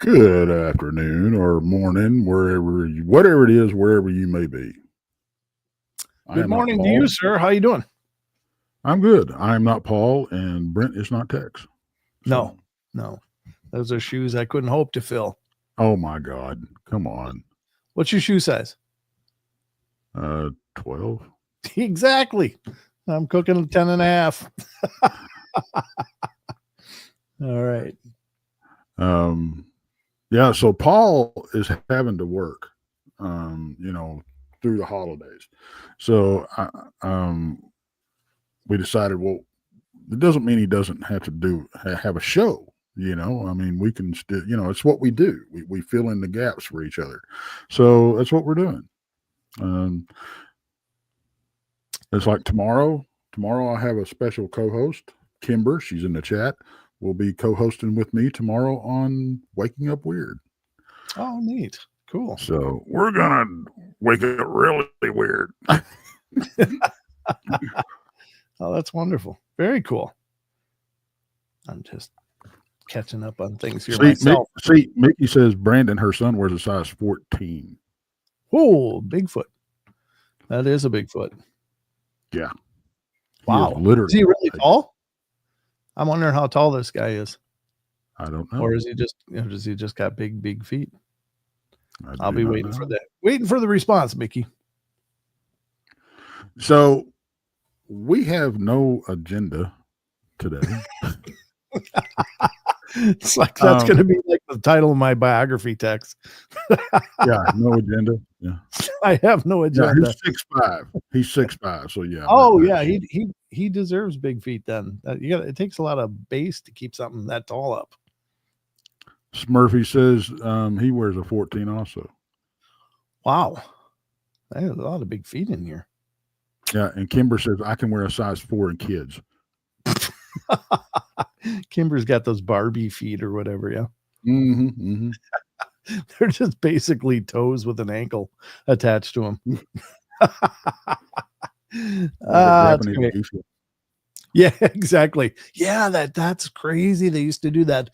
Good afternoon or morning, whatever it is, wherever you may be. Good morning to you, sir. How you doing? I'm good. I'm not Paul, and Brent is not Tex. So, no. Those are shoes I couldn't hope to fill. Oh my God! Come on. What's your shoe size? 12. Exactly. I'm cooking 10 and a half. All right. Yeah. So Paul is having to work, through the holidays. So, we decided, well, it doesn't mean he doesn't have to have a show. I mean, we can still, it's what we do. We fill in the gaps for each other. So that's what we're doing. It's like tomorrow I have a special co-host, Kimber. She's in the chat. Will be co-hosting with me tomorrow on Waking Up Weird. Oh, neat. Cool. So we're going to wake up really weird. Oh, that's wonderful. Very cool. I'm just catching up on things here myself. Mickey says Brandon, her son, wears a size 14. Oh, Bigfoot. That is a Bigfoot. Yeah. Wow. Is he really tall? I'm wondering how tall this guy is. I don't know. Or is he does he just got big feet? I'll be waiting for that. Waiting for the response, Mickey. So we have no agenda today. It's like that's going to be like the title of my biography text. Yeah, no agenda. Yeah, I have no agenda. Yeah, he's 6'5". So yeah. Oh yeah, he deserves big feet. Then it takes a lot of base to keep something that tall up. Smurfy says he wears a 14 also. Wow, there's a lot of big feet in here. Yeah, and Kimber says I can wear a size 4 in kids. Kimber's got those Barbie feet or whatever, yeah. Mm-hmm. They're just basically toes with an ankle attached to them. Yeah, exactly. Yeah, that's crazy. They used to do that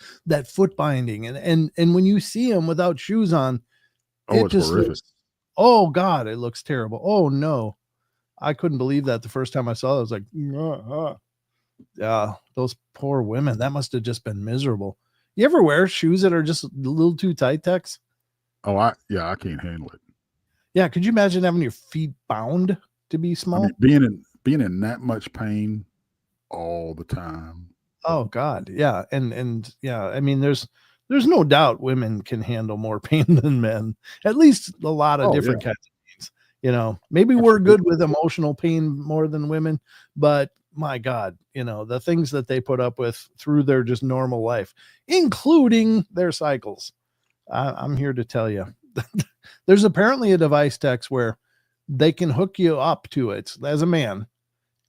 foot binding, and when you see them without shoes on, it's just horrific. Oh God, it looks terrible. Oh no, I couldn't believe that the first time I saw it. I was like, yeah, those poor women. That must have just been miserable. You ever wear shoes that are just a little too tight, Tex? Oh, I can't handle it. Yeah, could you imagine having your feet bound to be small? I mean, being in that much pain all the time. Oh God, yeah, and yeah. I mean, there's no doubt women can handle more pain than men. At least a lot of different kinds of pains. Maybe we're good with emotional pain more than women, but my God, the things that they put up with through their just normal life, including their cycles. I'm here to tell you, there's apparently a device, Tex, where they can hook you up to it as a man,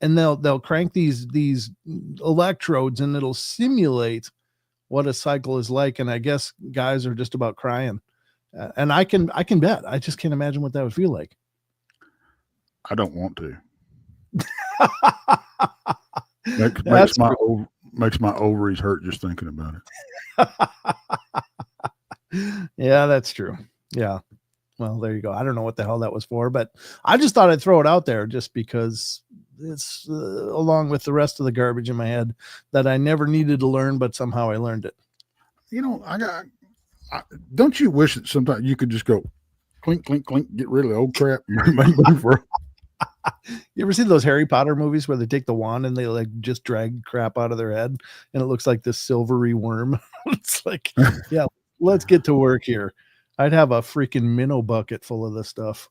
and they'll crank these electrodes, and it'll simulate what a cycle is like. And I guess guys are just about crying, and I can bet. I just can't imagine what that would feel like. I don't want to. makes my ovaries hurt just thinking about it. Yeah, that's true. Yeah. Well, there you go. I don't know what the hell that was for, but I just thought I'd throw it out there just because it's along with the rest of the garbage in my head that I never needed to learn, but somehow I learned it. Don't you wish that sometimes you could just go clink, clink, clink, get rid of the old crap? You ever see those Harry Potter movies where they take the wand and they like just drag crap out of their head and it looks like this silvery worm? It's like, yeah, let's get to work here. I'd have a freaking minnow bucket full of this stuff.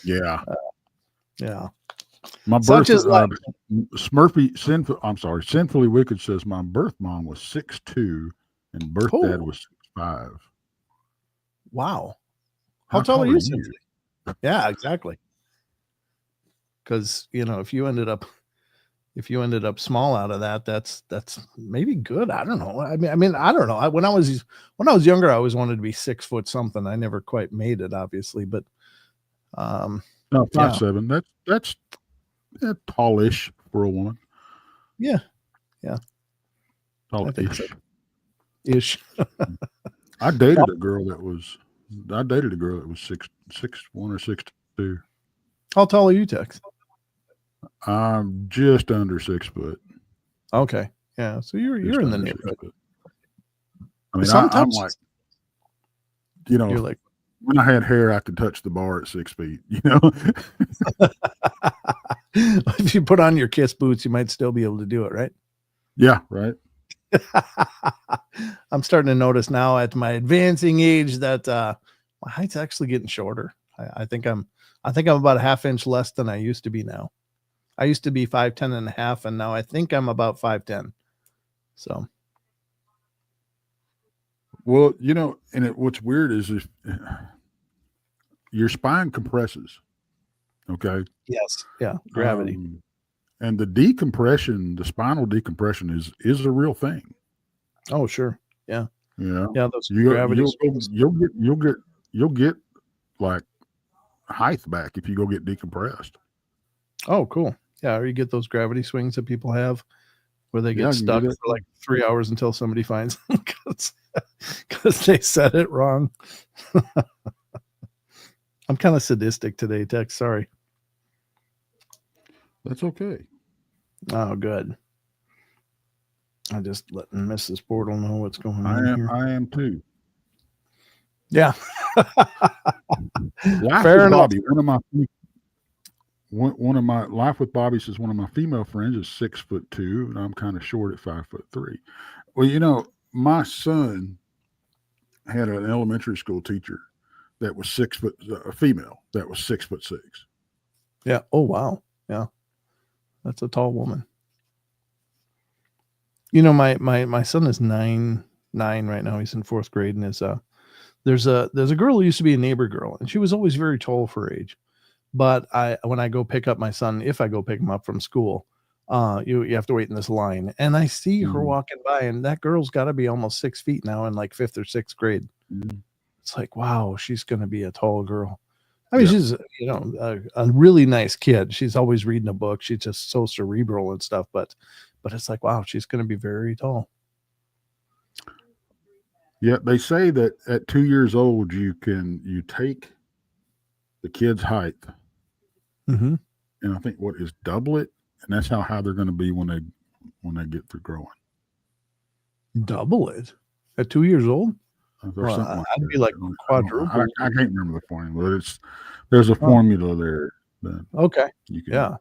Yeah. Yeah. My birth Sinfully Wicked says my birth mom was 6'2" and birth dad was 6'5". Wow. How tall are you? Yeah, exactly. Because if you ended up small out of that, that's maybe good. I don't know. I mean, I don't know. When I was younger, I always wanted to be 6 foot something. I never quite made it, obviously, but no, 5'7". That's tallish for a woman. Yeah. Tallish. So. ish. I dated a girl that was 6'1" or 6'2". How tall are you, Tex? I'm just under 6 foot. Okay. Yeah. So you're in the Under 6 neighborhood. foot. I mean, I'm Sometimes like, you know, you're like, when I had hair, I could touch the bar at 6 feet. You know. if you put on your Kiss boots, you might still be able to do it, right? Yeah. Right. I'm starting to notice now at my advancing age that my height's actually getting shorter. I think I'm about a half inch less than I used to be now. I used to be 5'10" and a half, and now I think I'm about 5'10". So, well, you know, and what's weird is if your spine compresses. Okay. yes, yeah, gravity. And the decompression, the spinal decompression is a real thing. Oh, sure, yeah, You know, yeah. Those gravity. You'll get like height back if you go get decompressed. Oh, cool. Yeah, or you get those gravity swings that people have where they get stuck for like 3 hours until somebody finds them because they said it wrong. I'm kind of sadistic today, Tex. Sorry. That's okay. Oh, good. I just letting Mrs. Portal know what's going on here. I am too. Yeah. Fair enough. Bobby, one of my Life with Bobby says one of my female friends is 6'2", and I'm kind of short at 5'3". Well, you know, my son had an elementary school teacher that was 6 foot, a female that was 6'6". Yeah. Oh, wow. Yeah. That's a tall woman. You know, my son is nine right now. He's in 4th grade, and there's a girl who used to be a neighbor girl, and she was always very tall for her age. But when I go pick up my son, if I go pick him up from school, you have to wait in this line, and I see her walking by, and that girl's got to be almost 6 feet now in like 5th or 6th grade. It's like, wow, she's going to be a tall girl. I mean, she's, you know, a really nice kid. She's always reading a book. She's just so cerebral and stuff, but it's like, wow, she's going to be very tall. Yeah, they say that at 2 years old you take the kid's height, and I think what is double it, and that's how high they're going to be when they get through growing. Double it at 2 years old? Well, I'd be like quadruple. I can't remember the formula, but there's a formula there. Okay. Yeah.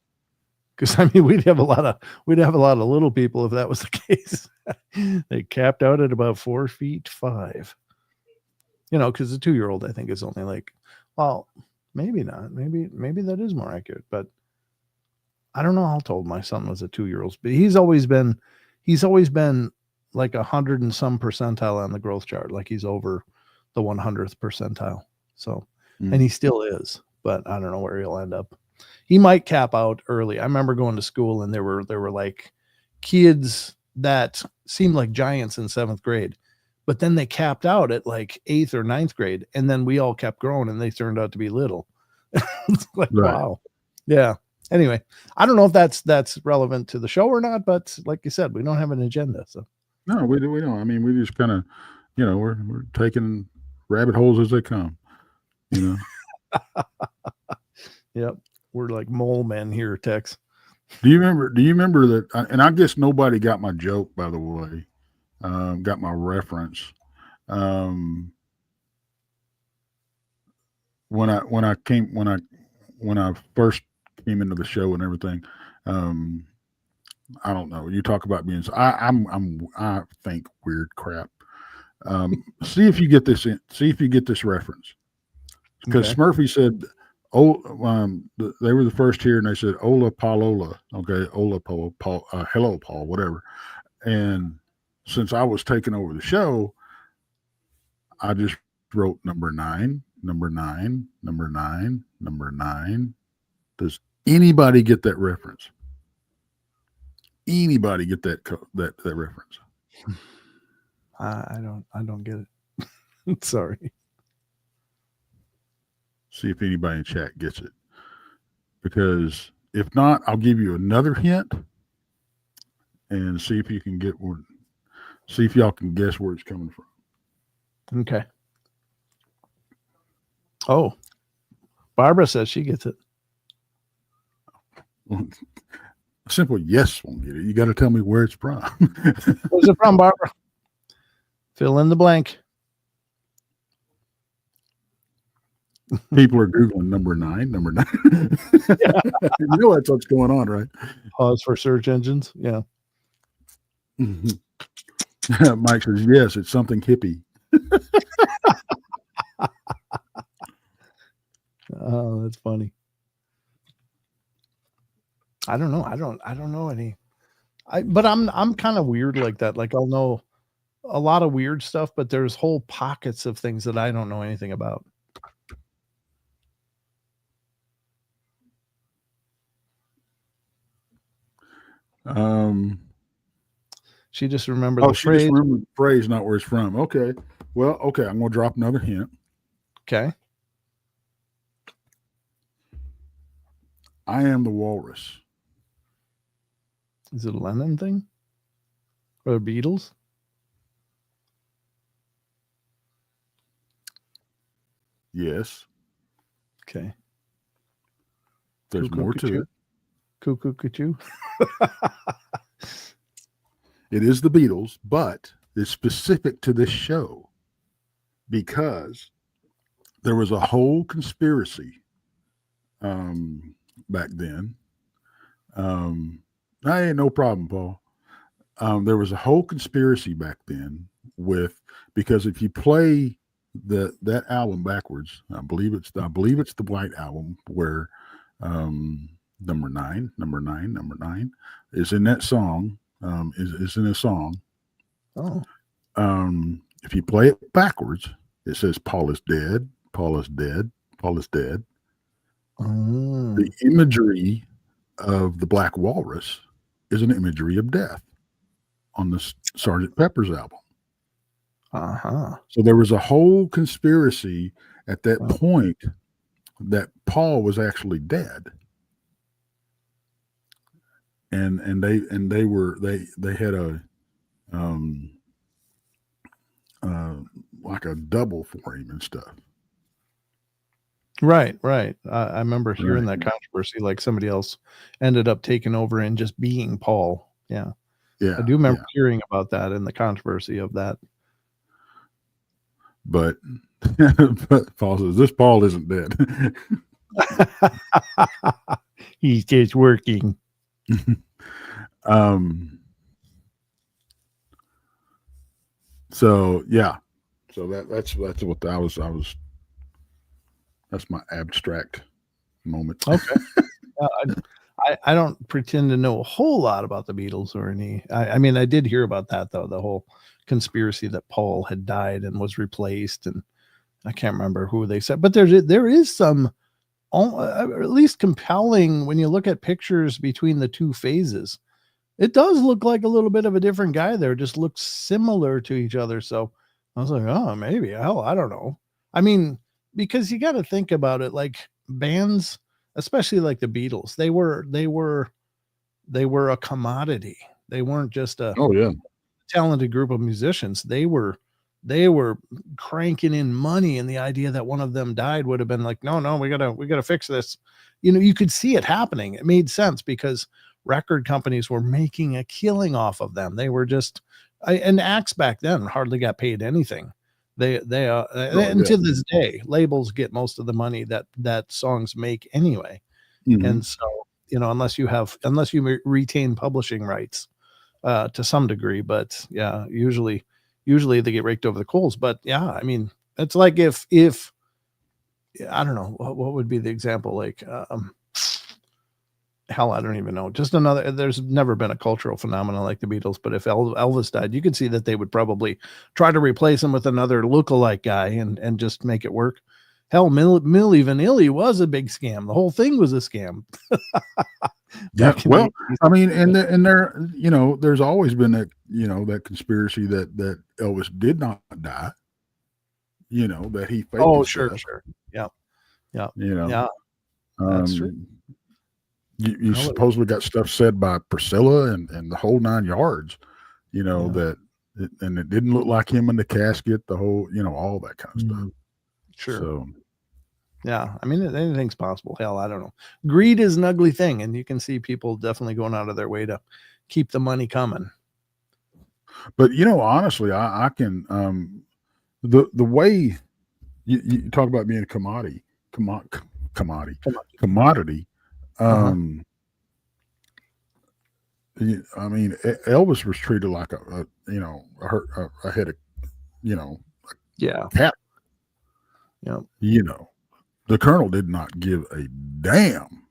Because I mean, we'd have a lot of little people if that was the case. They capped out at about 4'5". You know, because the 2-year-old I think is only like, well, maybe not. Maybe that is more accurate, but I don't know how tall my son was at 2-year-olds, but he's always been like 100 and some percentile on the growth chart. Like he's over the 100th percentile. So, and he still is, but I don't know where he'll end up. He might cap out early. I remember going to school and there were like kids that seemed like giants in 7th grade, but then they capped out at like 8th or 9th grade. And then we all kept growing and they turned out to be little. It's like, wow. Yeah. Anyway, I don't know if that's relevant to the show or not, but like you said, we don't have an agenda. So no, we don't. I mean, we just kind of, you know, we're taking rabbit holes as they come, you know. Yep. We're like mole men here, Tex. Do you remember that? And I guess nobody got my joke, by the way, got my reference. When I first came into the show and everything, I don't know. You talk about being. I think weird crap. See if you get this reference, because Smurfy said, they were the first here, and they said Ola Palola. Okay, Ola Paul, hello Paul, whatever. And since I was taking over the show, I just wrote number 9. Does anybody get that reference? Anybody get that reference? I don't get it. Sorry. See if anybody in chat gets it. Because if not, I'll give you another hint and see if you can get one. See if y'all can guess where it's coming from. Okay. Oh, Barbara says she gets it. Well, a simple yes won't get it. You got to tell me where it's from. Where's it from, Barbara? Fill in the blank. People are Googling number 9. You know that's what's going on, right? Pause for search engines. Yeah. Mike says, yes, it's something hippie. Oh, that's funny. I don't know. I don't know any. But I'm kind of weird like that. Like I'll know a lot of weird stuff, but there's whole pockets of things that I don't know anything about. She just remembered the phrase. Just remembered the phrase, not where it's from. Okay. Well, okay. I'm going to drop another hint. Okay. I am the walrus. Is it a Lennon thing? Or the Beatles? Yes. Okay. There's more to it. Cuckoo. It is the Beatles, but it's specific to this show because there was a whole conspiracy back then. Hey, no problem, Paul. There was a whole conspiracy back then because if you play that album backwards, I believe it's the White Album where number nine is in that song. Is in a song. Oh. If you play it backwards, it says Paul is dead. Paul is dead. Paul is dead. The imagery of the Black Walrus is an imagery of death on the Sgt. Pepper's album. So there was a whole conspiracy at that point that Paul was actually dead. And they had a like a double for him and stuff. Right. I remember hearing that controversy, like somebody else ended up taking over and just being Paul. Yeah. I do remember hearing about that and the controversy of that. But Paul says, this Paul isn't dead. He's just working. So that's what I was that's my abstract moment. Okay. I don't pretend to know a whole lot about the Beatles or any. I mean, I did hear about that though, the whole conspiracy that Paul had died and was replaced, and I can't remember who they said, but there is some at least compelling when you look at pictures between the two phases. It does look like a little bit of a different guy there. Just looks similar to each other. So I was like, oh, maybe. Hell, I don't know. I mean, because you got to think about it, like bands, especially like the Beatles, they were a commodity. They weren't just a talented group of musicians. They were cranking in money, and the idea that one of them died would have been like, no, we gotta fix this. You know, you could see it happening. It made sense because record companies were making a killing off of them. They were just, and acts back then hardly got paid anything. And to this day, labels get most of the money that songs make anyway. Mm-hmm. And so, you know, unless you retain publishing rights to some degree, but yeah, usually they get raked over the coals. But yeah, I mean, it's like if I don't know what would be the example, like hell, I don't even know. Just there's never been a cultural phenomenon like the Beatles, but if Elvis died, you could see that they would probably try to replace him with another lookalike guy and just make it work. Hell, Milli Vanilli was a big scam. The whole thing was a scam. Yeah. Well, I mean, and there, you know, there's always been that, you know, that conspiracy that Elvis did not die, you know, that he faked. Oh, sure. Yeah. You know, yeah, that's true. You supposedly got stuff said by Priscilla and the whole 9 yards, you know, that and it didn't look like him in the casket. The whole, all that kind of stuff. Sure. So, yeah, I mean, anything's possible. Hell, I don't know. Greed is an ugly thing, and you can see people definitely going out of their way to keep the money coming. But honestly, I can the way you talk about being a commodity. I mean, Elvis was treated like a head of, cat. Yeah. The Colonel did not give a damn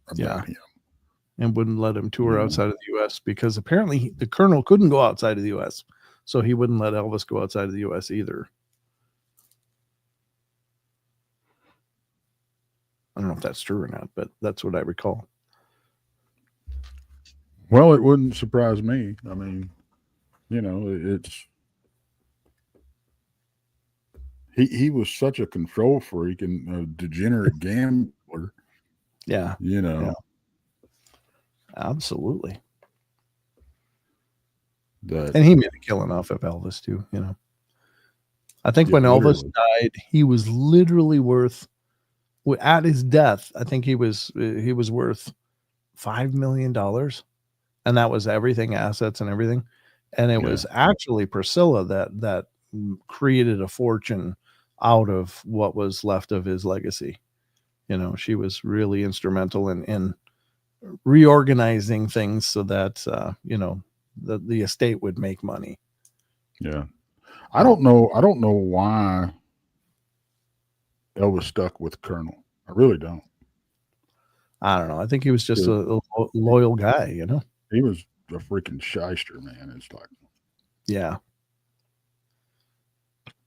about him. And wouldn't let him tour outside of the U.S. because apparently the Colonel couldn't go outside of the U.S. So he wouldn't let Elvis go outside of the U.S. either. I don't know if that's true or not, but that's what I recall. Well, it wouldn't surprise me. I mean, it's he was such a control freak and a degenerate gambler. Yeah. Yeah. Absolutely. And he made a killing off of Elvis too, I think when Elvis died, he was literally worth, at his death, I think he was worth $5 million. And that was everything, assets and everything. And it was actually Priscilla that created a fortune out of what was left of his legacy. She was really instrumental in reorganizing things so that the estate would make money. Yeah. I don't know why Elvis stuck with Colonel. I really don't. I don't know. I think he was just a loyal guy, He was a freaking shyster, man. It's like, yeah.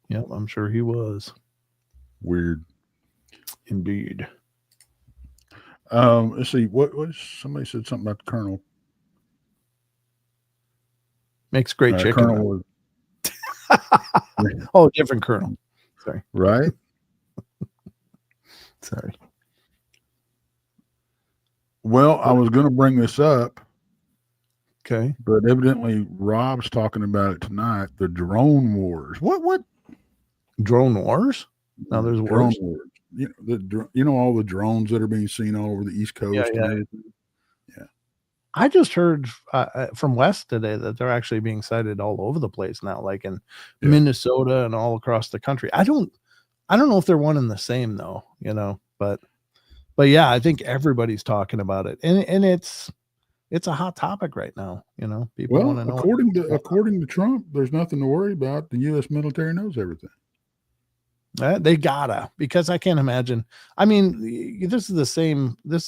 Yeah, I'm sure he was. Weird. Indeed. Let's see. What somebody said something about the Colonel. Makes great chicken. Colonel was... different Colonel. Sorry. Right? Sorry. Well, I was going to bring this up. Okay. But evidently Rob's talking about it tonight. The drone wars. What? Drone wars? Now there's drone wars. All the drones that are being seen all over the East Coast and everything. Yeah. I just heard from West today that they're actually being sighted all over the place now, like in Minnesota and all across the country. I don't know if they're one and the same though, but yeah, I think everybody's talking about it, and it's a hot topic right now. People want to know. According to Trump, there's nothing to worry about. The U.S. military knows everything. They gotta, because I can't imagine. I mean, this is the same the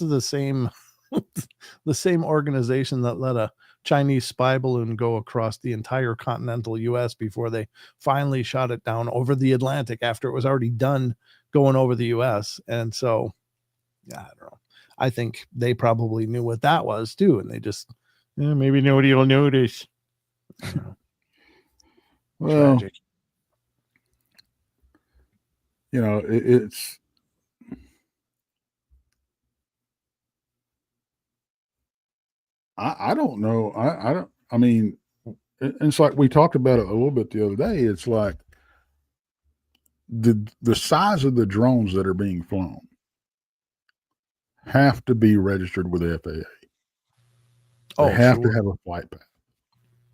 same organization that let a Chinese spy balloon go across the entire continental U.S. before they finally shot it down over the Atlantic after it was already done going over the U.S. And so, I don't know. I think they probably knew what that was too, and they just maybe nobody will notice. Well, tragic. It's I don't know. I mean, it's like we talked about it a little bit the other day. It's like the size of the drones that are being flown have to be registered with the FAA. They have to have a flight path.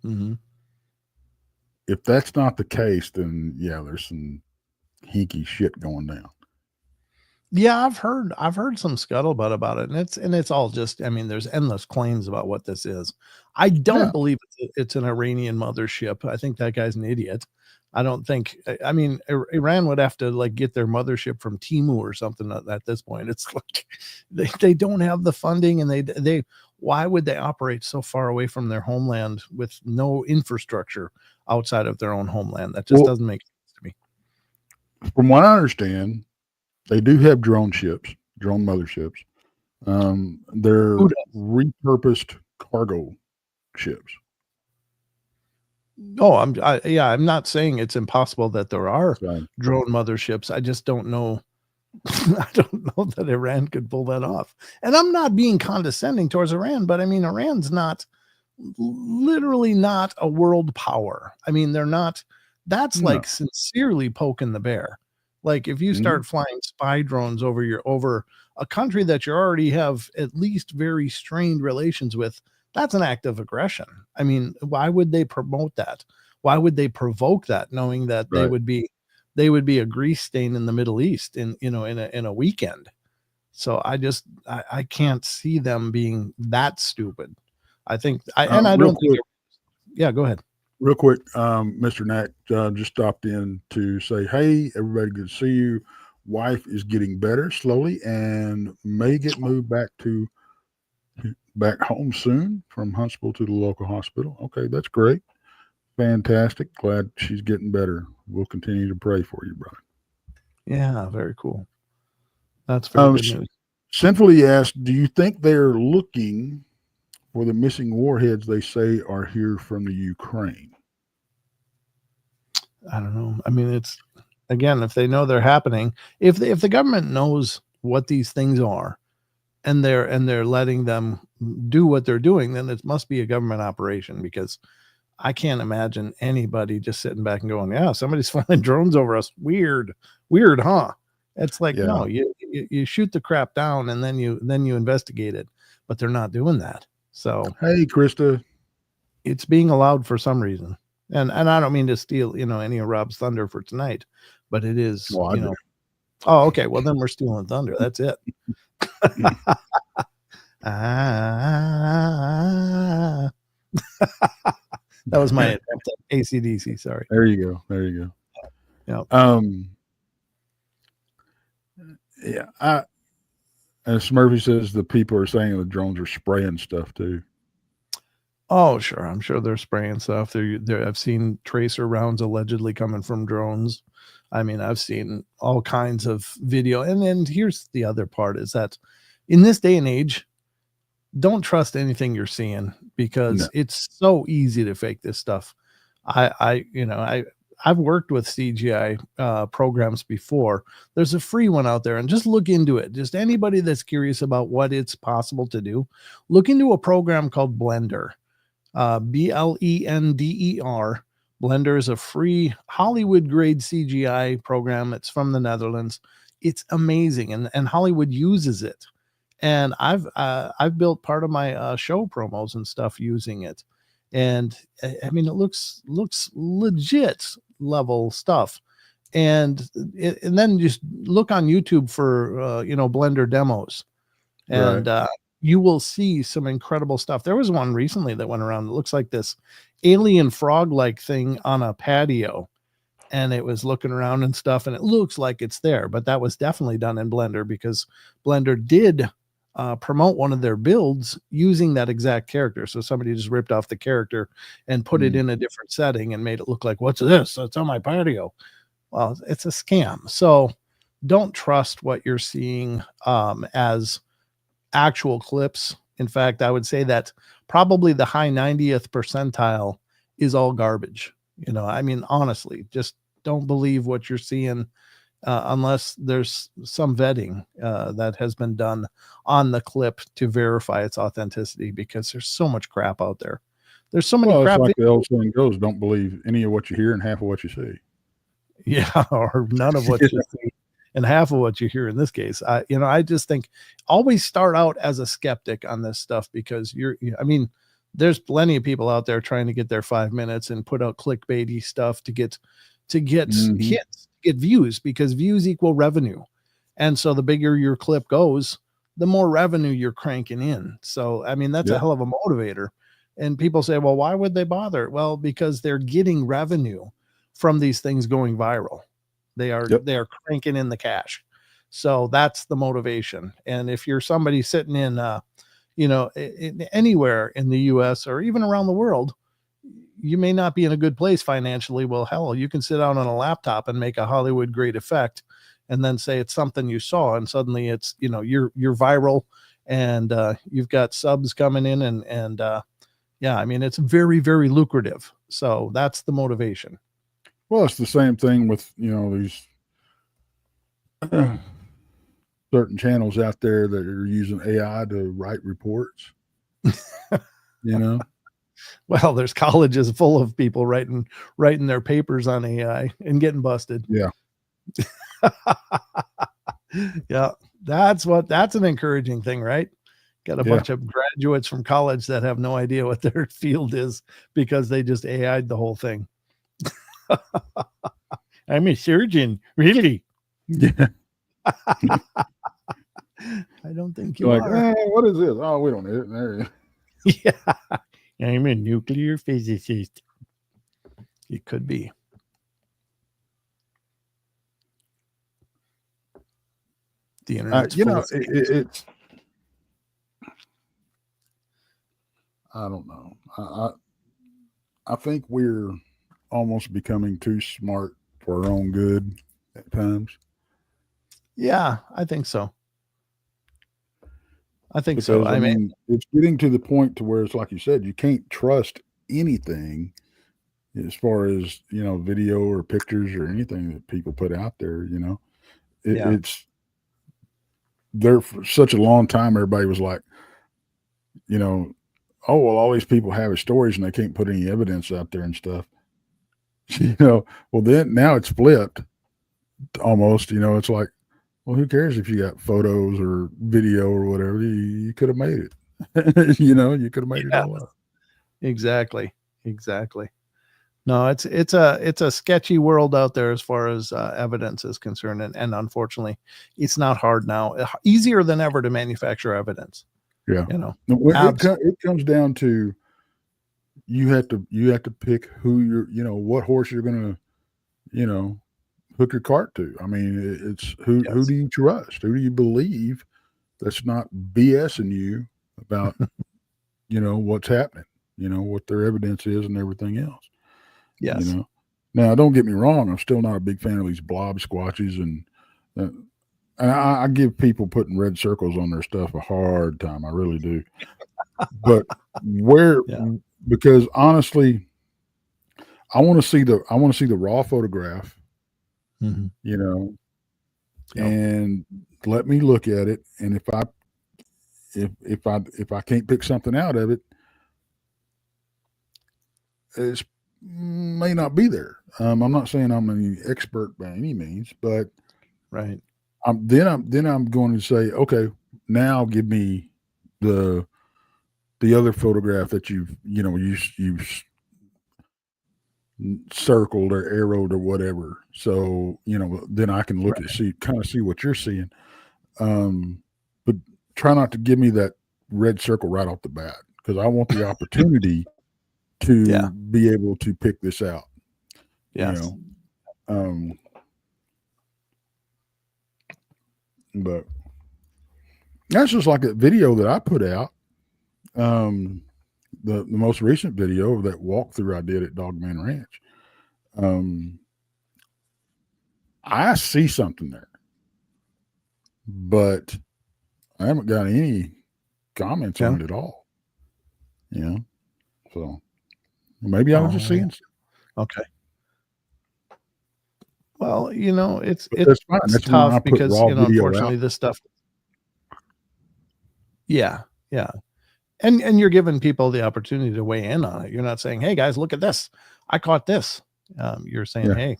Mm-hmm. If that's not the case, then there's some hinky shit going down. Yeah, I've heard some scuttlebutt about it, and it's all just, I mean, there's endless claims about what this is. I don't believe it's an Iranian mothership. I think that guy's an idiot. I don't think, I mean, Iran would have to like get their mothership from Timu or something at this point. It's like they don't have the funding, and they why would they operate so far away from their homeland with no infrastructure outside of their own homeland? That just doesn't make sense to me. From what I understand, they do have drone motherships. They're repurposed cargo ships. Oh, I'm not saying it's impossible that there are drone motherships. I just don't know. I don't know that Iran could pull that off. And I'm not being condescending towards Iran, but I mean, Iran's not literally not a world power. I mean, they're not. That's No. like sincerely poking the bear. Like if you start flying spy drones over a country that you already have at least very strained relations with, that's an act of aggression. I mean, why would they promote that? Why would they provoke that, knowing that they Right. would be a grease stain in the Middle East in a weekend? So I can't see them being that stupid. I think I Real don't think quick, yeah, go ahead. Mr. Knack just stopped in to say, "Hey, everybody, good to see you. Wife is getting better slowly and may get moved back home soon from Huntsville to the local hospital." Okay, that's great, fantastic. Glad she's getting better. We'll continue to pray for you, brother. Yeah, very cool. That's very good S- news. Sinfully asked, "Do you think they're looking for the missing warheads they say are here from the Ukraine?" I don't know. I mean, it's again, if they know they're happening, if the government knows what these things are and they're letting them do what they're doing, then it must be a government operation because I can't imagine anybody just sitting back and going, "Yeah, somebody's flying drones over us. Weird, weird, huh?" It's like, Yeah. no, you shoot the crap down and then you investigate it, but they're not doing that. So Hey, Krista. it's being allowed for some reason. And I don't mean to steal, any of Rob's thunder for tonight, but it is, Well, I do. Oh, okay. Well, then we're stealing thunder. That's it. Ah. That was my attempt at AC/DC. Sorry. There you go. There you go. Yeah. Yeah. As Smurfy says, the people are saying the drones are spraying stuff too. Oh, sure. I'm sure they're spraying stuff. I've seen tracer rounds allegedly coming from drones. I mean, I've seen all kinds of video. And then here's the other part is that in this day and age, don't trust anything you're seeing because No. it's so easy to fake this stuff. I've worked with CGI programs before. There's a free one out there, and just look into it. Just anybody that's curious about what it's possible to do, look into a program called Blender. Blender. Blender is a free Hollywood grade CGI program. It's from the Netherlands. It's amazing, and Hollywood uses it. And I've built part of my show promos and stuff using it. And I mean, it looks legit level stuff. And then just look on YouTube for Blender demos, and you will see some incredible stuff. There was one recently that went around that looks like this alien frog like thing on a patio, and it was looking around and stuff, and it looks like it's there, but that was definitely done in Blender because Blender did promote one of their builds using that exact character. So somebody just ripped off the character and put it in a different setting and made it look like, what's this? It's on my patio. Well, it's a scam. So don't trust what you're seeing as actual clips. In fact, I would say that probably the high 90th percentile is all garbage. I mean, honestly, just don't believe what you're seeing unless there's some vetting that has been done on the clip to verify its authenticity, because there's so much crap out there. There's so many It's crap. like the old saying goes, don't believe any of what you hear and half of what you see. Yeah, or none of what you see and half of what you hear in this case. I just think always start out as a skeptic on this stuff, because there's plenty of people out there trying to get their 5 minutes and put out clickbaity stuff to get hits, get views, because views equal revenue. And so the bigger your clip goes, the more revenue you're cranking in. So, I mean, that's a hell of a motivator. And people say, well, why would they bother? Well, because they're getting revenue from these things going viral. They are cranking in the cash. So that's the motivation. And if you're somebody sitting in anywhere in the US or even around the world, you may not be in a good place financially. Well, hell, you can sit down on a laptop and make a Hollywood great effect and then say it's something you saw, and suddenly it's, you're viral, and you've got subs coming in, and I mean, it's very, very lucrative. So that's the motivation. Well, it's the same thing with, these certain channels out there that are using AI to write reports, Well, there's colleges full of people writing their papers on AI and getting busted. Yeah. Yeah, that's an encouraging thing, right? Got a bunch of graduates from college that have no idea what their field is because they just AI'd the whole thing. I'm a surgeon, really? Yeah. I don't think you like, are. What is this? Oh, we don't need it. There you go. Yeah, I'm a nuclear physicist. It could be. The internet, it's. I don't know. I think we're almost becoming too smart for our own good at times. Yeah, I think so. Because, I mean, it's getting to the point to where it's like you said, you can't trust anything as far as, video or pictures or anything that people put out there, it's there for such a long time. Everybody was like, oh, well, all these people have stories and they can't put any evidence out there and stuff. Well, then now it's flipped almost, it's like, well, who cares if you got photos or video or whatever? You could have made it. You could have made it all up. Exactly. No, it's a sketchy world out there as far as evidence is concerned, and unfortunately, it's not hard now. Easier than ever to manufacture evidence. Yeah, it comes down to you have to pick who what horse you're going to hook your cart to. I mean, it's who do you trust? Who do you believe that's not BSing you about what's happening? What their evidence is and everything else. Yes. Now don't get me wrong. I'm still not a big fan of these blob squatches and I give people putting red circles on their stuff a hard time. I really do. But because honestly, I want to see the raw photograph, and let me look at it. And if I can't pick something out of it, it may not be there. I'm not saying I'm an expert by any means, but right. Then I'm going to say, okay, now give me the other photograph that you've circled or arrowed or whatever. So then I can look at see what you're seeing. But try not to give me that red circle right off the bat because I want the opportunity to be able to pick this out. Yes. But that's just like a video that I put out. The most recent video of that walkthrough I did at Dogman Ranch. I see something there, but I haven't got any comments on it at all. So maybe I was just seeing. Okay. Well, it's fine. That's tough because unfortunately this stuff. Yeah. And you're giving people the opportunity to weigh in on it. You're not saying, "Hey guys, look at this. I caught this." You're saying, "Hey,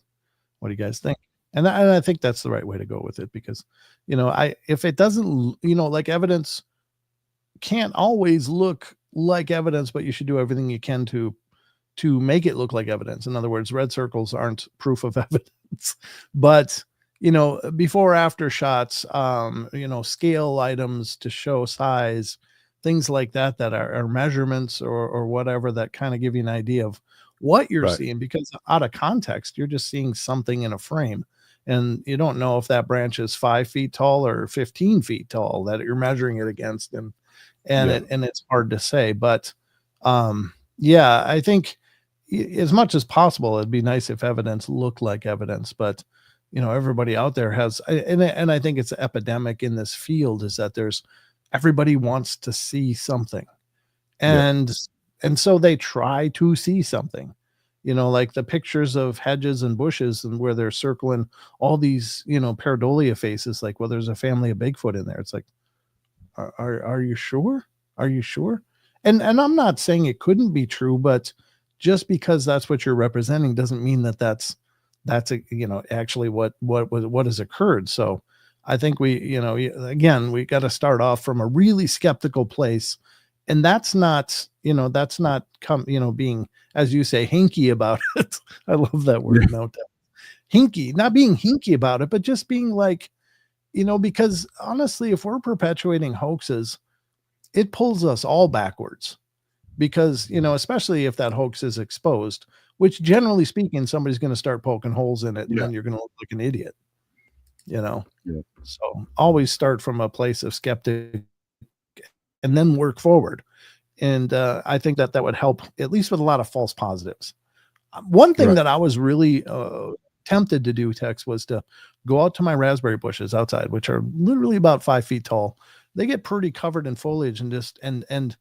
what do you guys think?" And I think that's the right way to go with it because, if it doesn't, like evidence can't always look like evidence, but you should do everything you can to make it look like evidence. In other words, red circles aren't proof of evidence, but before after shots, scale items to show size, things like that are measurements or whatever that kind of give you an idea of what you're seeing, because out of context, you're just seeing something in a frame and you don't know if that branch is 5 feet tall or 15 feet tall that you're measuring it against. And it's hard to say, but I think as much as possible, it'd be nice if evidence looked like evidence, but everybody out there has, and I think it's an epidemic in this field is that everybody wants to see something. And so they try to see something, like the pictures of hedges and bushes and where they're circling all these, pareidolia faces, like, well, there's a family of Bigfoot in there. It's like, are you sure? Are you sure? And I'm not saying it couldn't be true, but just because that's what you're representing doesn't mean that that's actually what has occurred. So I think again, we got to start off from a really skeptical place, and that's not being, as you say, hinky about it. I love that word. Yeah. No, hinky, not being hinky about it, but just being like, because honestly, if we're perpetuating hoaxes, it pulls us all backwards, because, especially if that hoax is exposed, which generally speaking, somebody's going to start poking holes in it, and then you're going to look like an idiot, Yeah. So always start from a place of skeptic and then work forward. And I think that would help, at least with a lot of false positives. One thing that I was really tempted to do, Tex, was to go out to my raspberry bushes outside, which are literally about 5 feet tall. They get pretty covered in foliage, and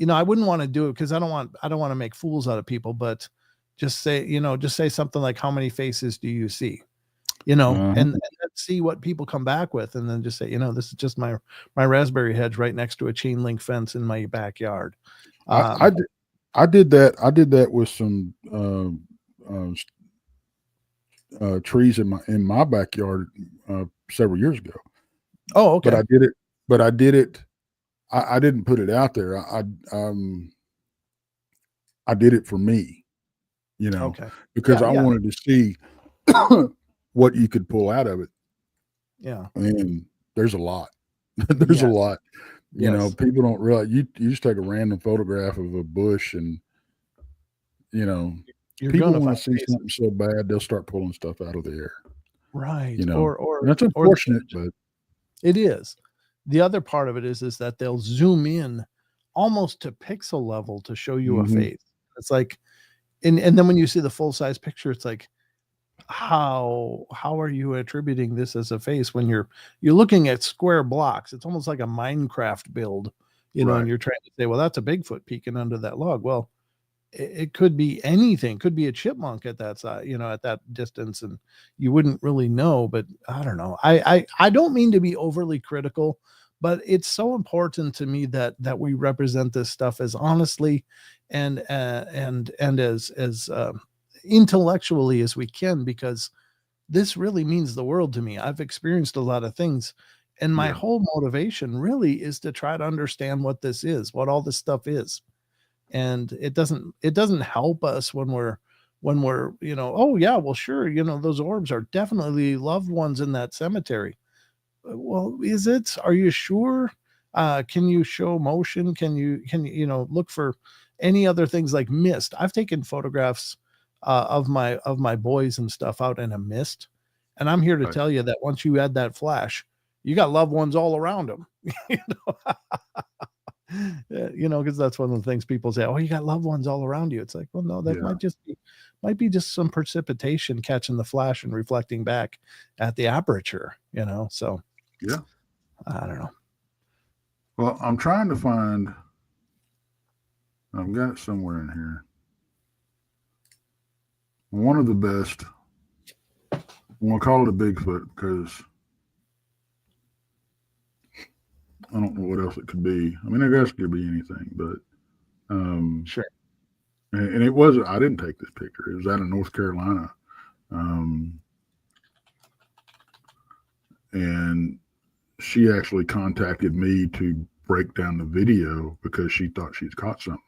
I wouldn't want to do it because I don't want to make fools out of people, but just say something like, how many faces do you see? And see what people come back with, and then just say, this is just my raspberry hedge right next to a chain link fence in my backyard. I did that. I did that with some trees in my backyard several years ago. Oh, okay. But I did it. I didn't put it out there. I did it for me, because I wanted to see what you could pull out of it. Yeah. And there's a lot. There's a lot. People don't realize you just take a random photograph of a bush, and people want to see something so bad they'll start pulling stuff out of the air. Right. Or that's unfortunate, but it is. The other part of it is that they'll zoom in almost to pixel level to show you a face. It's like, and then when you see the full size picture, it's like, how are you attributing this as a face when you're looking at square blocks? It's almost like a Minecraft build, and you're trying to say, well, that's a Bigfoot peeking under that log. Well, it could be anything. Could be a chipmunk at that side, at that distance, and you wouldn't really know. But I don't know. I don't mean to be overly critical, but it's so important to me that we represent this stuff as honestly and as intellectually as we can, because this really means the world to me. I've experienced a lot of things, and my whole motivation really is to try to understand what this is, what all this stuff is. And it doesn't help us when we're oh yeah, well sure, those orbs are definitely loved ones in that cemetery. Well, is it? Are you sure? Can you show motion? Can you look for any other things like mist? I've taken photographs of my boys and stuff out in a mist, and I'm here to tell you that once you add that flash, you got loved ones all around them. Because that's one of the things people say, oh, you got loved ones all around you. It's like, well, no, that might be just some precipitation catching the flash and reflecting back at the aperture, so I don't know. Well, I'm trying to find, I've got it somewhere in here, one of the best. I'm going to call it a Bigfoot because I don't know what else it could be. I mean, I guess it could be anything, but sure. And it wasn't. I didn't take this picture. It was out of North Carolina, and she actually contacted me to break down the video because she thought she'd caught something.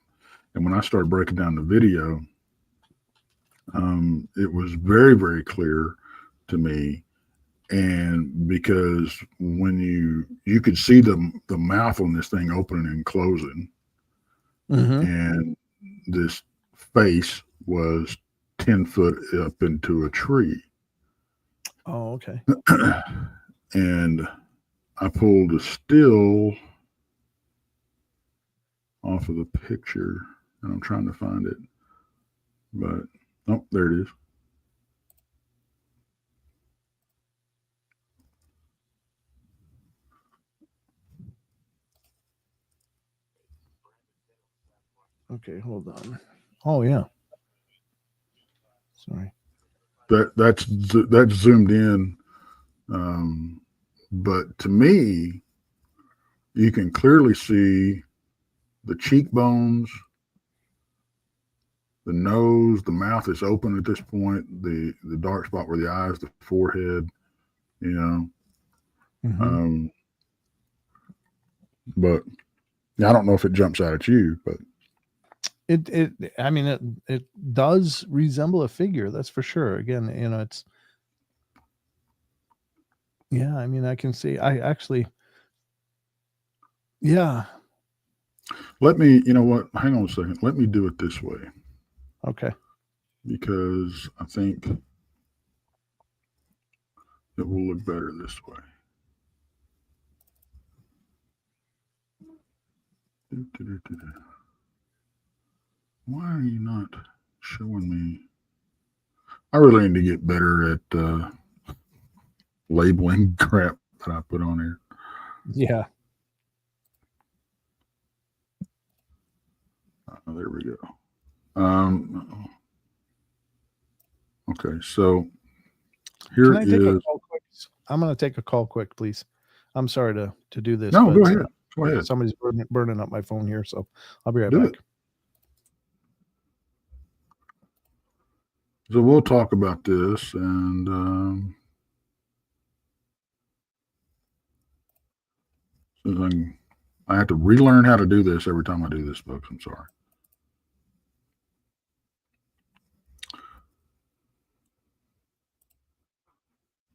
And when I started breaking down the video, it was very, very clear to me. And because when you could see the mouth on this thing opening and closing, and this face was 10 foot up into a tree. Oh, okay. And I pulled a still off of the picture, and I'm trying to find it, but oh, there it is. Okay, hold on. Oh yeah. Sorry. That's zoomed in, but to me, you can clearly see the cheekbones, the nose, the mouth is open at this point. The dark spot where the eyes, the forehead, you know. Mhm. But I don't know if it jumps out at you, but I mean, it does resemble a figure, that's for sure. Again, it's, yeah, I mean, I can see, I actually, yeah. let me, you know what? Hang on a second. Let me do it this way Okay. because I think it will look better this way. Why are you not showing me? I really need to get better at labeling crap that I put on here. Yeah. There we go. Okay, so here Can I take a is. call quick? I'm going to take a call quick, please. I'm sorry to do this, No, but go ahead. Go ahead. somebody's burning up my phone here, so I'll be right Do back. it. So we'll talk about this, and I have to relearn how to do this every time I do this, folks. I'm sorry.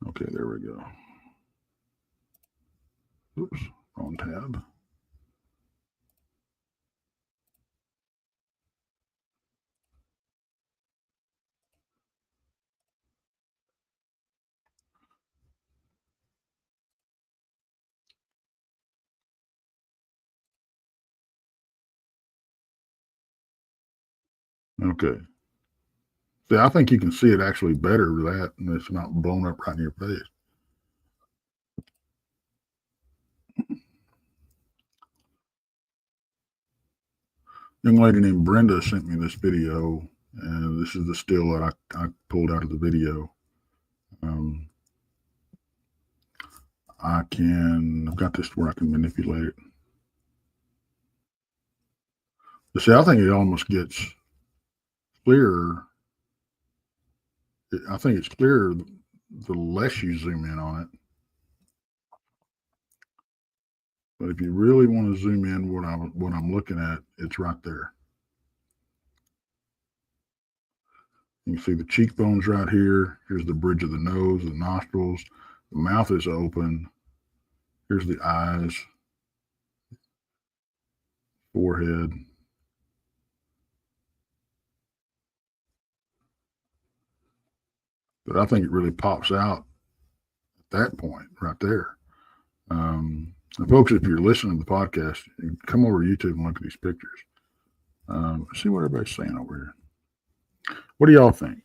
Okay, there we go. Oops, wrong tab. Okay. See, I think you can see it actually better with that, and it's not blown up right in your face. Young lady named Brenda sent me this video, and this is the still that I pulled out of the video. I've got this where I can manipulate it. But see, I think it almost gets clearer. I think it's clearer the less you zoom in on it. But if you really want to zoom in what I'm looking at, it's right there. You can see the cheekbones right here. Here's the bridge of the nose, the nostrils. The mouth is open. Here's the eyes, forehead. But I think it really pops out at that point right there. And folks, if you're listening to the podcast, you come over to YouTube and look at these pictures. See what everybody's saying over here. What do y'all think?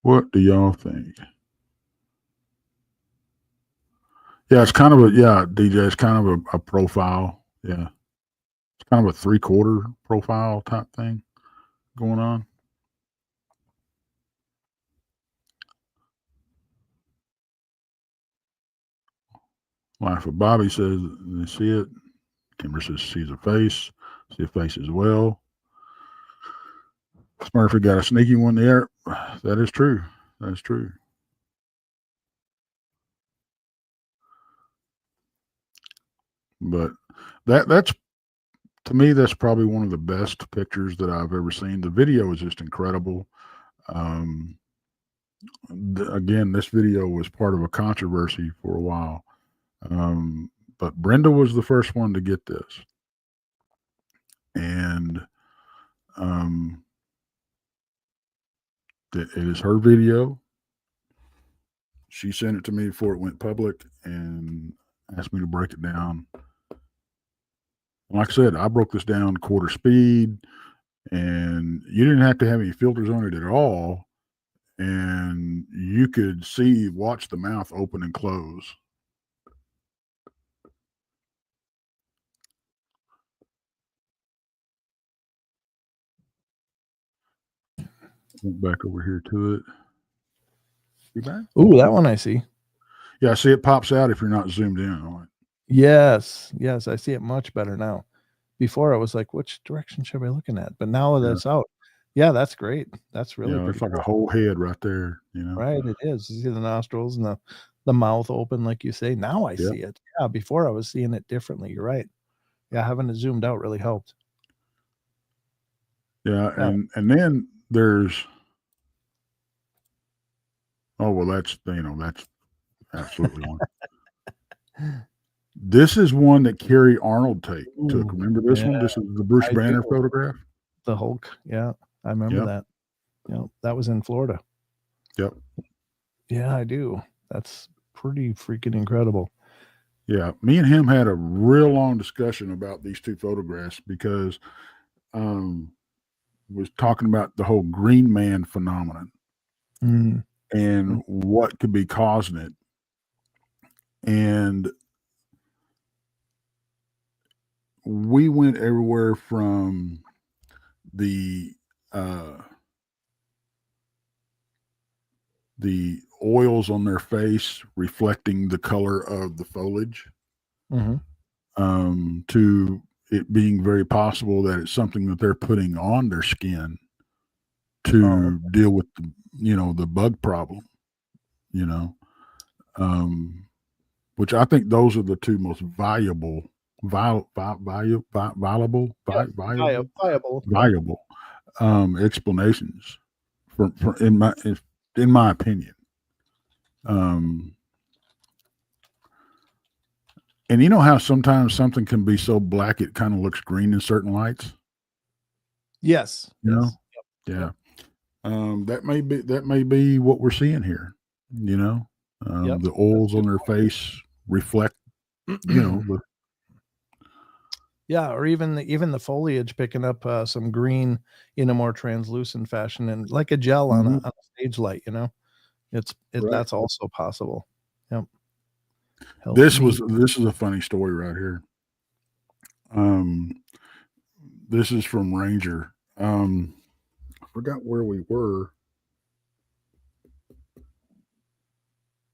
What do y'all think? Yeah, it's kind of DJ. It's kind of a profile. Yeah, it's kind of a 3/4 profile type thing going on. Life of Bobby says they see it. Kimber says sees a face. See a face as well. Smurfy got a sneaky one there. That is true. That's true. But that's to me, that's probably one of the best pictures that I've ever seen. The video is just incredible. Um, Again, this video was part of a controversy for a while. But Brenda was the first one to get this. And it is her video. She sent it to me before it went public and asked me to break it down. Like I said, I broke this down quarter speed, and you didn't have to have any filters on it at all. And you could watch the mouth open and close. Went back over here to it. You back? Ooh, that one I see. Yeah, see it pops out if you're not zoomed in on it. Yes, I see it much better now. Before I was like, which direction should I be looking at? But now that it's out, yeah, that's great. That's really it's like cool. a whole head right there. Right, it is. You see the nostrils and the mouth open, like you say. Now I see it. Yeah, before I was seeing it differently. You're right. Yeah, having it zoomed out really helped. Yeah, and then there's that's absolutely one. This is one that Carrie Arnold took. Remember this one? This is the Bruce Banner photograph. The Hulk. Yeah, I remember that. That was in Florida. Yep. Yeah, I do. That's pretty freaking incredible. Yeah, me and him had a real long discussion about these two photographs because was talking about the whole green man phenomenon and what could be causing it. And we went everywhere from the oils on their face reflecting the color of the foliage, to it being very possible that it's something that they're putting on their skin to deal with the bug problem, which I think those are the two most viable explanations for in my opinion. And you know how sometimes something can be so black it kind of looks green in certain lights? Yes. Yep. Yeah. That may be what we're seeing here. The oils on their face reflect, or even the foliage picking up some green in a more translucent fashion, and like a gel on a stage light. That's also possible. Yep. This is a funny story right here. This is from Ranger. I forgot where we were.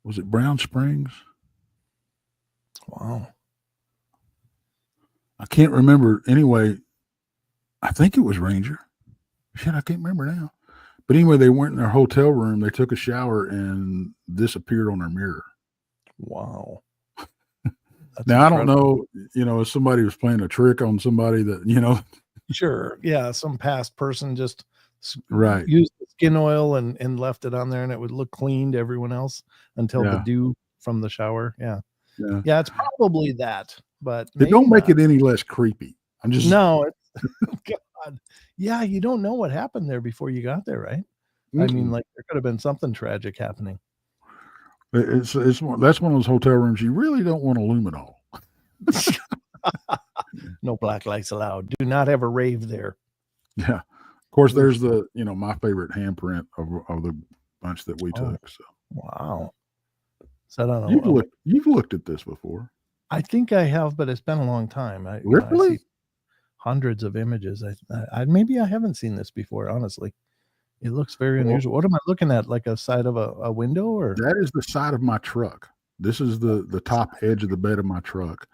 Was it Brown Springs? Wow. I can't remember. Anyway, I think it was Ranger. Shit, I can't remember now. But anyway, they went in their hotel room, they took a shower, and this appeared on their mirror. Wow. Now, incredible. I don't know, if somebody was playing a trick on somebody that, Sure. Yeah. Some past person just used the skin oil and left it on there, and it would look clean to everyone else until the dew from the shower. Yeah. Yeah. It's probably that, but it don't make it any less creepy. No. God. Yeah. You don't know what happened there before you got there, right? I mean, like there could have been something tragic happening. That's one of those hotel rooms you really don't want to luminol. No black lights allowed. Do not have a rave there. Yeah. Of course, there's the my favorite handprint of the bunch that we took. So wow. So I don't know. You've looked at this before. I think I have, but it's been a long time. I see hundreds of images. I maybe I haven't seen this before. Honestly, it looks very unusual. What am I looking at? Like a side of a window, or that is the side of my truck. This is the top edge of the bed of my truck.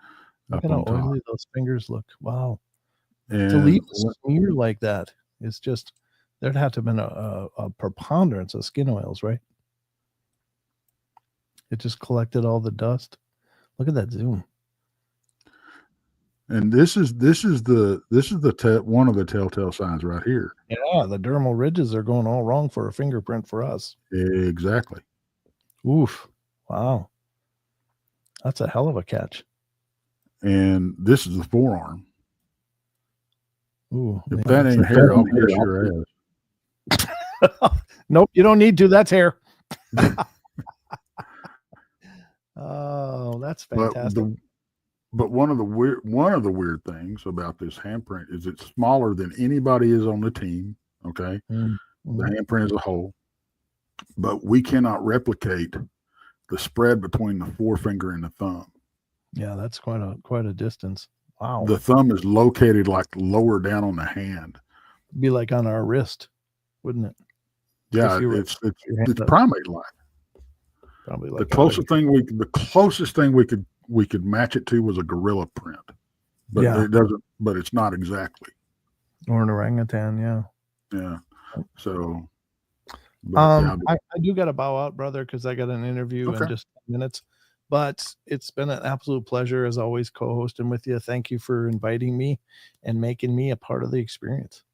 Look at how oily those fingers look. Wow. And to leave a smear like that, it's just there'd have to have been a preponderance of skin oils, right? It just collected all the dust. Look at that zoom. And this is one of the telltale signs right here. Yeah, the dermal ridges are going all wrong for a fingerprint for us. Exactly. Oof. Wow. That's a hell of a catch. And this is the forearm. Ooh. If that ain't hair, I'll kiss your ass. Nope, you don't need to. That's hair. Oh, that's fantastic. But one of the weird things about this handprint is it's smaller than anybody is on the team. Okay, the handprint as a whole, but we cannot replicate the spread between the forefinger and the thumb. Yeah, that's quite a distance. Wow. The thumb is located like lower down on the hand. Be like on our wrist, wouldn't it? Yeah, If you were it's primate life. probably like The closest thing we could match it to was a gorilla print, but it doesn't. But it's not exactly. Or an orangutan, yeah. Yeah. So, I do got to bow out, brother, because I got an interview okay. in just minutes. But it's been an absolute pleasure, as always, co-hosting with you. Thank you for inviting me and making me a part of the experience.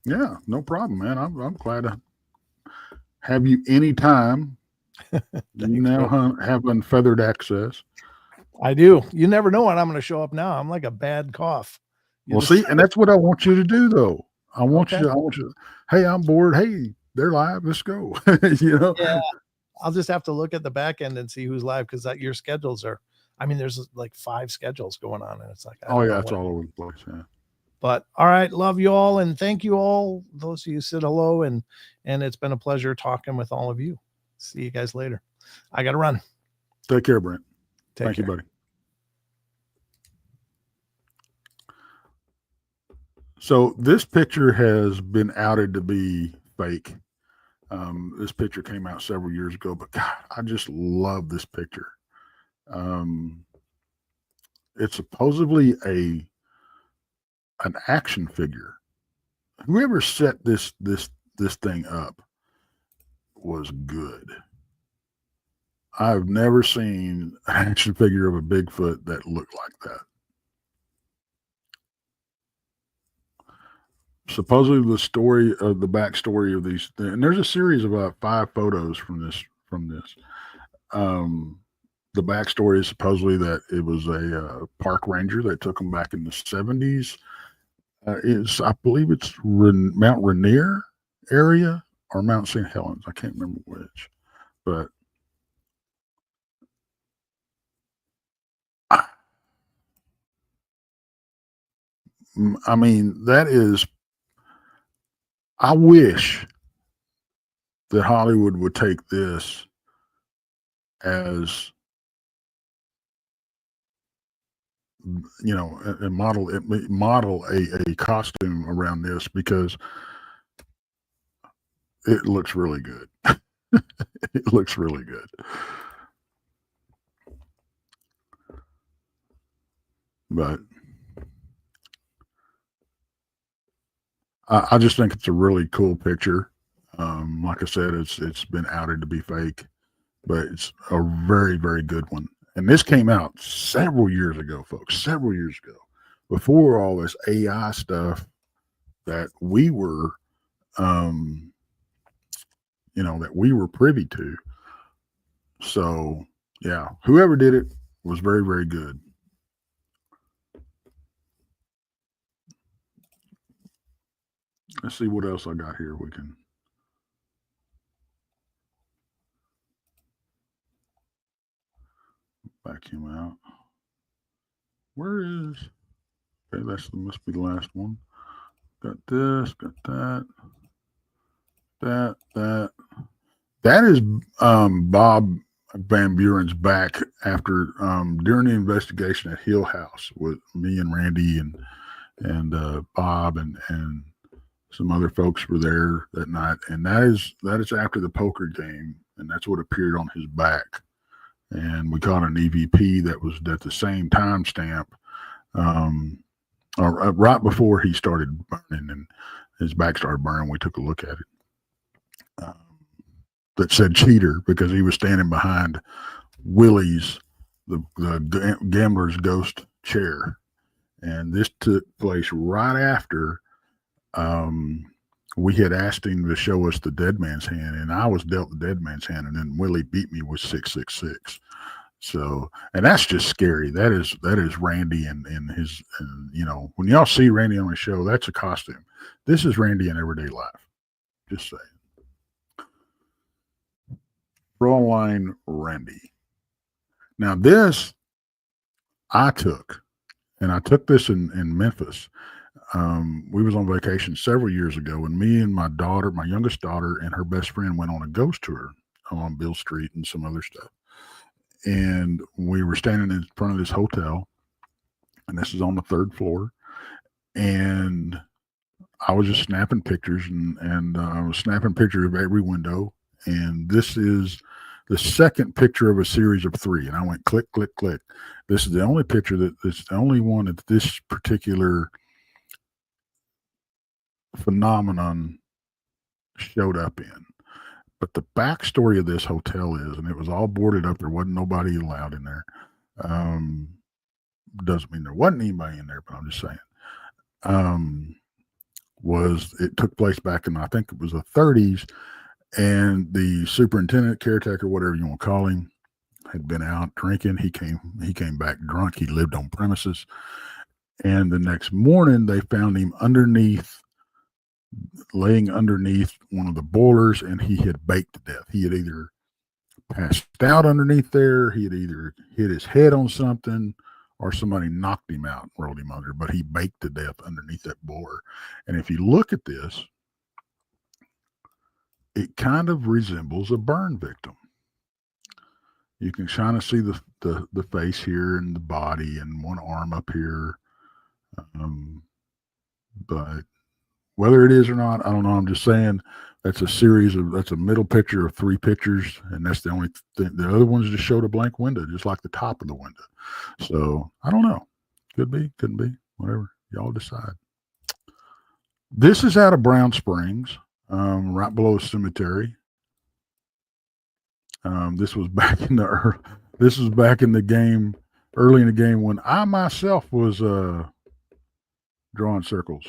Yeah, no problem, man. I'm glad to have you anytime. You now have unfeathered access. I do. You never know when I'm going to show up now. I'm like a bad cough. Well, see, and that's what I want you to do, though. I want you. Hey, I'm bored. Hey, they're live. Let's go. Yeah. I'll just have to look at the back end and see who's live, because your schedules are. I mean, there's like 5 schedules going on, and it's like, it's all over the place. Yeah. But all right, love you all, and thank you all. Those of you said hello, and it's been a pleasure talking with all of you. See you guys later. I got to run. Take care, Brent. Thank you, buddy. So this picture has been outed to be fake. This picture came out several years ago, but God, I just love this picture. It's supposedly an action figure. Whoever set this thing up was good. I've never seen an action figure of a Bigfoot that looked like that. Supposedly the backstory of these, and there's a series of about 5 photos from this. The backstory is supposedly that it was a park ranger that took them back in the 70s. I believe it's Mount Rainier area or Mount St. Helens. I can't remember which, but I mean, that is, I wish that Hollywood would take this as, and model a costume around this, because it looks really good. It looks really good. But I just think it's a really cool picture. Like I said, it's been outed to be fake, but it's a very, very good one. And this came out several years ago, folks, several years ago, before all this AI stuff that we were, that we were privy to. So, yeah, whoever did it was very, very good. Let's see what else I got here. We can. Vacuum out. Where is? Okay, must be the last one. Got this. Got that. That. That is Bob Van Buren's back after during the investigation at Hill House with me and Randy and Bob and some other folks were there that night, and that is after the poker game, and that's what appeared on his back. And we caught an EVP that was at the same timestamp, or right before he started burning and his back started burning. We took a look at it. That said cheater, because he was standing behind Willie's, the gambler's ghost chair. And this took place right after we had asked him to show us the dead man's hand, and I was dealt the dead man's hand, and then Willie beat me with 666. So, and that's just scary. That is Randy and his, when y'all see Randy on the show, that's a costume. This is Randy in everyday life. Just saying. Fraulein Randy. Now this I took this in Memphis. We was on vacation several years ago, and me and my youngest daughter, and her best friend went on a ghost tour on Bill Street and some other stuff. And we were standing in front of this hotel, and this is on the 3rd floor. And I was just snapping pictures and I was snapping pictures of every window. And this is the second picture of a series of 3. And I went click, click, click. This is the only picture it's the only one that this particular phenomenon showed up in. But the backstory of this hotel is, and it was all boarded up. There wasn't nobody allowed in there. Doesn't mean there wasn't anybody in there, but I'm just saying. Was it took place back in, I think it was the 30s, and the superintendent, caretaker, whatever you want to call him, had been out drinking. He came back drunk. He lived on premises, and the next morning they found him laying underneath one of the boilers, and he had baked to death. He had either passed out underneath there, he had either hit his head on something, or somebody knocked him out and rolled him under, but he baked to death underneath that boiler. And if you look at this, it kind of resembles a burn victim. You can kind of see the face here and the body and one arm up here. But whether it is or not, I don't know. I'm just saying that's a middle picture of 3 pictures, and that's the only thing. The other ones just showed a blank window, just like the top of the window. So I don't know. Could be, couldn't be, whatever. Y'all decide. This is out of Brown Springs, right below a cemetery. This was back in the game, early in the game, when I myself was drawing circles.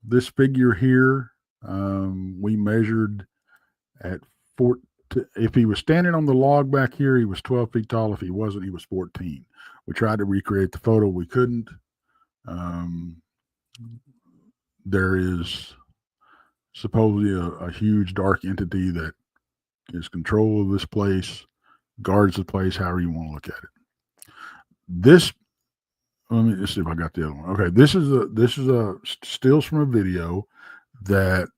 This figure here, we measured at 4. If he was standing on the log back here, he was 12 feet tall. If he wasn't, he was 14. We tried to recreate the photo. We couldn't. There is supposedly a huge dark entity that is control of this place, guards the place, however you want to look at it. This, let me just see if I got the other one. Okay, this is a stills from a video that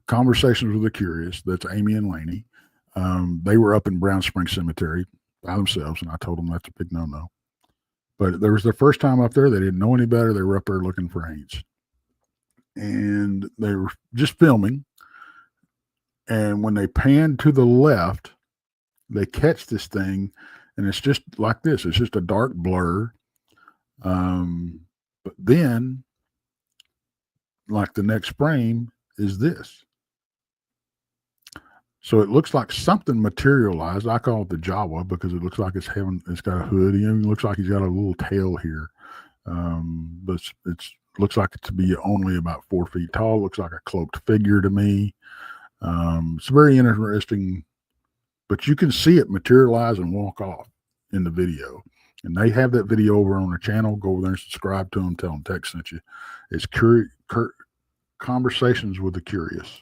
Conversations with the Curious. That's Amy and Laney. They were up in Brown Springs Cemetery by themselves, and I told them that's a big no-no. But there was their first time up there. They didn't know any better. They were up there looking for Haynes, and they were just filming. And when they pan to the left, they catch this thing, and it's just like this. It's just a dark blur. But then, like the next frame is this. So it looks like something materialized. I call it the Jawa because it looks like it's got a hood. It even looks like he's got a little tail here. But it looks like it to be only about 4 feet tall. Looks like a cloaked figure to me. It's very interesting, but you can see it materialize and walk off in the video. And they have that video over on their channel. Go over there and subscribe to them. Tell them Tex sent you. It's Conversations with the Curious.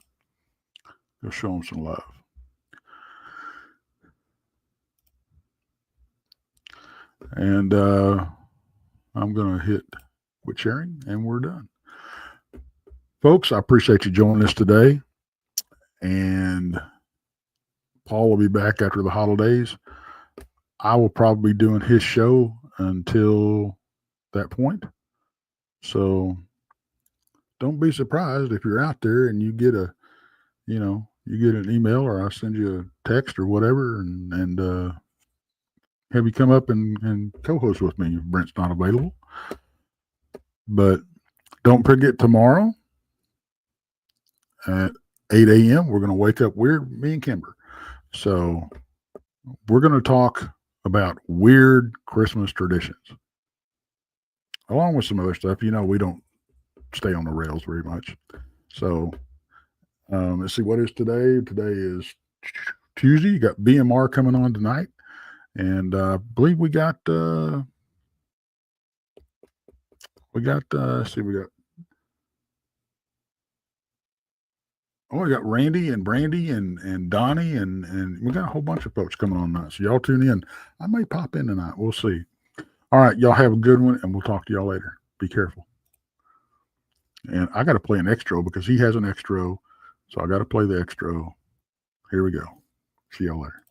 Go show them some love. And I'm going to hit quit sharing, and we're done. Folks, I appreciate you joining us today. And Paul will be back after the holidays. I will probably be doing his show until that point. So don't be surprised if you're out there and you get an email, or I'll send you a text or whatever, and have you come up and co-host with me if Brent's not available. But don't forget, tomorrow at 8 a.m., we're going to wake up weird, me and Kimber. So we're going to talk about weird Christmas traditions, along with some other stuff. You know, we don't stay on the rails very much. So let's see, what is today? Today is Tuesday. You got BMR coming on tonight. And I believe we got we got Randy and Brandy and Donny and we got a whole bunch of folks coming on tonight. So y'all tune in. I may pop in tonight. We'll see. All right, y'all have a good one, and we'll talk to y'all later. Be careful. And I got to play an extra because he has an extra, so I got to play the extra. Here we go. See y'all later.